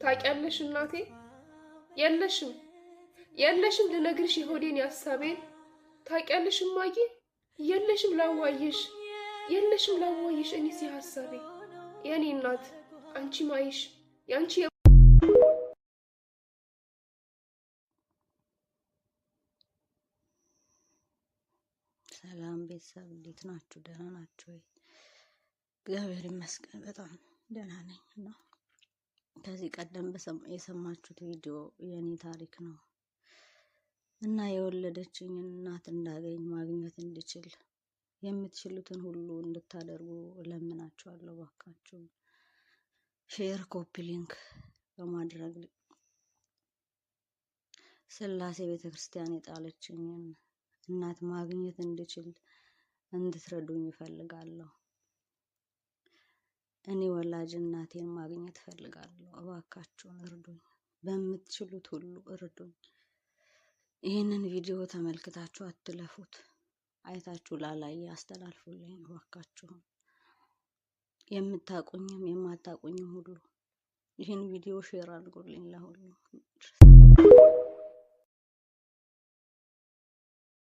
ታውቂያለሽ እናቴ የለሽም ልነግርሽ የሆዴን ያሳቤን ታውቂያለሽ እማዬ የለሽም ላዋይሽ እኔስ የሐሳቤ የኔ እናት አንቺ ማይሽ ያንቺ ሰላም ቤተሰብ እንዴት ናችሁ? ደህና ናችሁ ወይ? እግዚአብሔር ይመስገን በጣም ደህና ነኝ። እና ከዚህ ቀደም የሰማችሁት ቪዲዮ የኔ ታሪክ ነው እና የወለደችኝን እናት እንዳገኝ ማግኘት እንድችል የምትችሉትን ሁሉ እንድታደርጉ እለምናችኋለሁ። ባካችሁ ሼር፣ ኮፒ ሊንክ በማድረግ ስላሴ ቤተክርስቲያን የጣለችኝን እናት ማግኘት እንድችል እንድትረዱኝ እፈልጋለሁ። እኔ ወላጅ እናቴን ማግኘት እፈልጋለሁ። እባካችሁን እርዱኝ፣ በምትችሉት ሁሉ እርዱኝ። ይህንን ቪዲዮ ተመልክታችሁ አትለፉት። አይታችሁ ላላየ አስተላልፉልኝ እባካችሁን። የምታቁኝም የማታቁኝም ሁሉ ይህን ቪዲዮ ሼር አድርጉልኝ ለሁሉ።